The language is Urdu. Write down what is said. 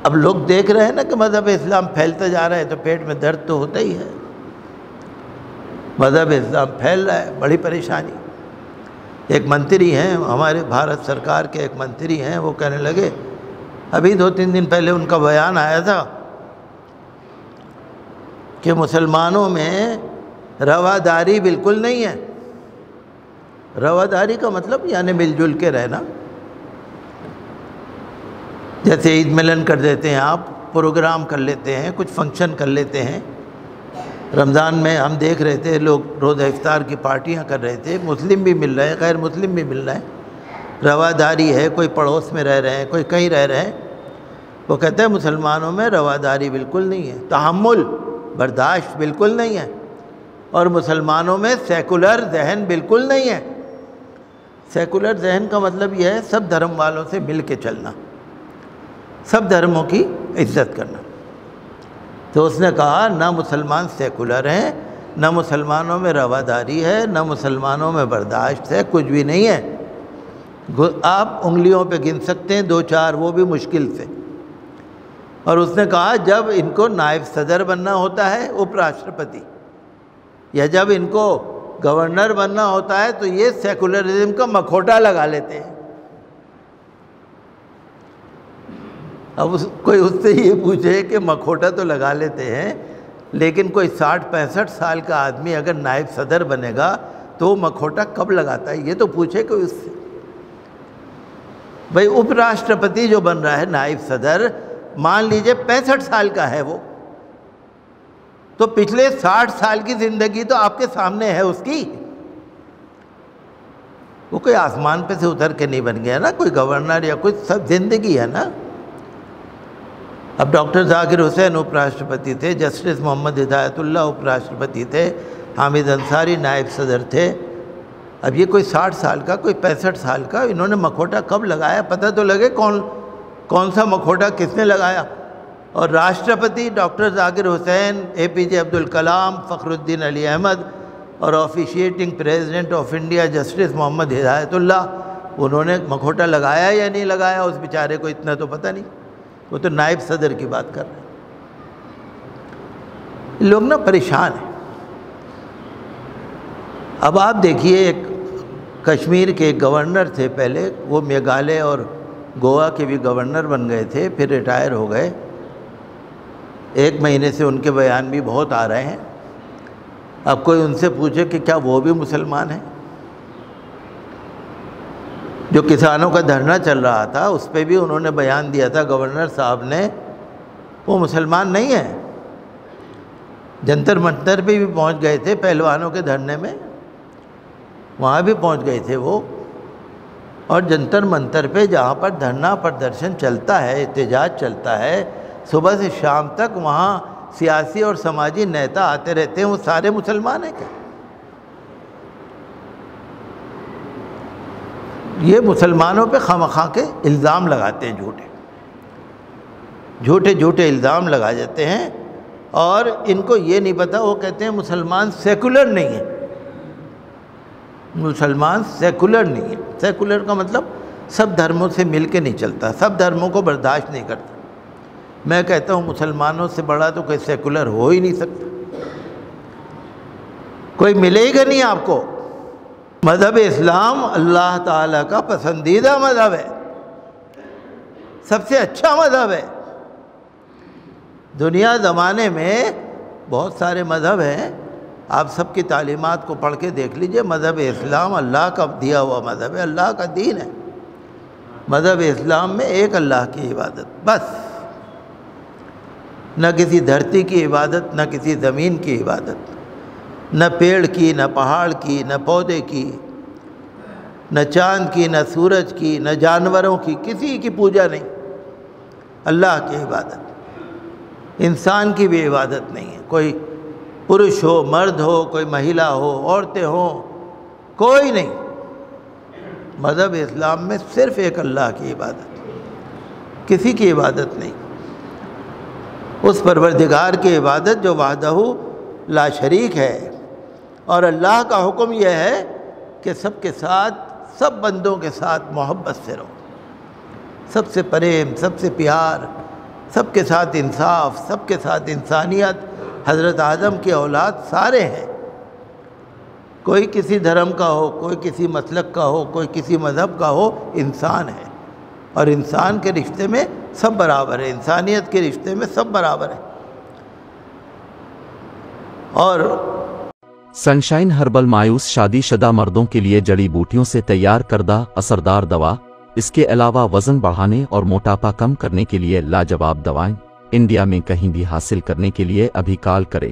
اب لوگ دیکھ رہے ہیں نا کہ مذہب اسلام پھیلتا جا رہا ہے تو پیٹ میں درد تو ہوتا ہی ہے. مذہب اسلام پھیل رہا ہے، بڑی پریشانی. ایک منتری ہیں ہمارے بھارت سرکار کے، ایک منتری ہیں، وہ کہنے لگے، ابھی 2-3 دن پہلے ان کا بیان آیا تھا کہ مسلمانوں میں رواداری بالکل نہیں ہے. رواداری کا مطلب یعنی مل جل کے رہنا. جیسے عید ملن کر دیتے ہیں آپ، پروگرام کر لیتے ہیں، کچھ فنکشن کر لیتے ہیں. رمضان میں ہم دیکھ رہے تھے لوگ روزہ افطار کی پارٹیاں کر رہے تھے، مسلم بھی مل رہے ہیں، غیر مسلم بھی مل رہے ہیں. رواداری ہے، کوئی پڑوس میں رہ رہے ہیں، کوئی کہیں رہ رہے ہیں. وہ کہتے ہیں مسلمانوں میں رواداری بالکل نہیں ہے، تحمل، برداشت بالکل نہیں ہے، اور مسلمانوں میں سیکولر ذہن بالکل نہیں ہے. سیکولر ذہن کا مطلب یہ ہے سب دھرم والوں سے مل کے چلنا، سب دھرموں کی عزت کرنا. تو اس نے کہا نہ مسلمان سیکولر ہیں، نہ مسلمانوں میں رواداری ہے، نہ مسلمانوں میں برداشت ہے، کچھ بھی نہیں ہے. آپ انگلیوں پہ گن سکتے ہیں 2-4، وہ بھی مشکل سے. اور اس نے کہا جب ان کو نائب صدر بننا ہوتا ہے اپ راشٹرپتی، یا جب ان کو گورنر بننا ہوتا ہے تو یہ سیکولرزم کا مکھوٹا لگا لیتے ہیں. اب کوئی اس سے یہ پوچھے کہ مکھوٹا تو لگا لیتے ہیں، لیکن کوئی 60-65 سال کا آدمی اگر نائب صدر بنے گا تو وہ مکھوٹا کب لگاتا ہے، یہ تو پوچھے کوئی اس سے. بھئی اپ راشٹرپتی جو بن رہا ہے نائب صدر، مان لیجئے 65 سال کا ہے وہ، تو پچھلے 60 سال کی زندگی تو آپ کے سامنے ہے اس کی. وہ کوئی آسمان پہ سے اتر کے نہیں بن گیا نا کوئی گورنر یا کچھ، سب زندگی ہے نا. اب ڈاکٹر ذاکر حسین اپ راشٹرپتی تھے، جسٹس محمد ہدایت اللہ اپ راشٹرپتی تھے، حامد انصاری نائب صدر تھے. اب یہ کوئی 60 سال کا، کوئی 65 سال کا، انہوں نے مکھوٹا کب لگایا؟ پتہ تو لگے کون سا مکھوٹا کس نے لگایا. اور راشٹرپتی ڈاکٹر ذاکر حسین، APJ عبدالکلام، فخر الدین علی احمد، اور آفیشیٹنگ پریزیڈنٹ آف انڈیا جسٹس محمد ہدایت اللہ، انہوں نے مکھوٹا لگایا یا نہیں لگایا اس بیچارے کو اتنا تو پتہ نہیں. وہ تو نائب صدر کی بات کر رہے ہیں. لوگ نا پریشان ہیں. اب آپ دیکھیے ایک کشمیر کے گورنر تھے پہلے، وہ میگھالیہ اور گوا کے بھی گورنر بن گئے تھے، پھر ریٹائر ہو گئے. 1 مہینے سے ان کے بیان بھی بہت آ رہے ہیں. اب کوئی ان سے پوچھے کہ کیا وہ بھی مسلمان ہیں؟ جو کسانوں کا دھرنا چل رہا تھا اس پہ بھی انہوں نے بیان دیا تھا گورنر صاحب نے، وہ مسلمان نہیں ہیں. جنتر منتر پہ بھی پہنچ گئے تھے پہلوانوں کے دھرنے میں، وہاں بھی پہنچ گئے تھے وہ. اور جنتر منتر پہ جہاں پر دھرنا پردرشن چلتا ہے، احتجاج چلتا ہے، صبح سے شام تک وہاں سیاسی اور سماجی نیتا آتے رہتے ہیں، وہ سارے مسلمان ہیں کیا؟ یہ مسلمانوں پہ خواہ کے الزام لگاتے ہیں، جھوٹے الزام لگا جاتے ہیں. اور ان کو یہ نہیں پتہ، وہ کہتے ہیں مسلمان سیکولر نہیں ہے. مسلمان سیکولر نہیں ہے. سیکولر کا مطلب سب دھرموں سے مل کے نہیں چلتا، سب دھرموں کو برداشت نہیں کرتا. میں کہتا ہوں مسلمانوں سے بڑا تو کوئی سیکولر ہو ہی نہیں سکتا، کوئی ملے ہی گا نہیں آپ کو. مذہب اسلام اللہ تعالیٰ کا پسندیدہ مذہب ہے، سب سے اچھا مذہب ہے. دنیا زمانے میں بہت سارے مذہب ہیں، آپ سب کی تعلیمات کو پڑھ کے دیکھ لیجئے. مذہب اسلام اللہ کا دیا ہوا مذہب ہے، اللہ کا دین ہے. مذہب اسلام میں ایک اللہ کی عبادت بس، نہ کسی دھرتی کی عبادت، نہ کسی زمین کی عبادت، نہ پیڑ کی، نہ پہاڑ کی، نہ پودے کی، نہ چاند کی، نہ سورج کی، نہ جانوروں کی، کسی کی پوجا نہیں. اللہ کی عبادت. انسان کی بھی عبادت نہیں ہے. کوئی پرش ہو، مرد ہو، کوئی مہیلا ہو، عورتیں ہوں، کوئی نہیں. مذہب اسلام میں صرف ایک اللہ کی عبادت، کسی کی عبادت نہیں. اس پروردگار کی عبادت جو وحدہ لا شریک ہے. اور اللہ کا حکم یہ ہے کہ سب کے ساتھ، سب بندوں کے ساتھ محبت سے رہو، سب سے پریم، سب سے پیار، سب کے ساتھ انصاف، سب کے ساتھ انسانیت۔ حضرت آدم کی اولاد سارے ہیں، کوئی کسی دھرم کا ہو، کوئی کسی مسلک کا ہو، کوئی کسی مذہب کا ہو، انسان ہے، اور انسان کے رشتے میں سب برابر ہے، انسانیت کے رشتے میں سب برابر ہے۔ اور سنشائن ہربل مایوس شادی شدہ مردوں کے لیے جڑی بوٹیوں سے تیار کردہ اثردار دوا، اس کے علاوہ وزن بڑھانے اور موٹاپا کم کرنے کے لیے لاجواب دوائیں، انڈیا میں کہیں بھی حاصل کرنے کے لیے ابھی کال کریں۔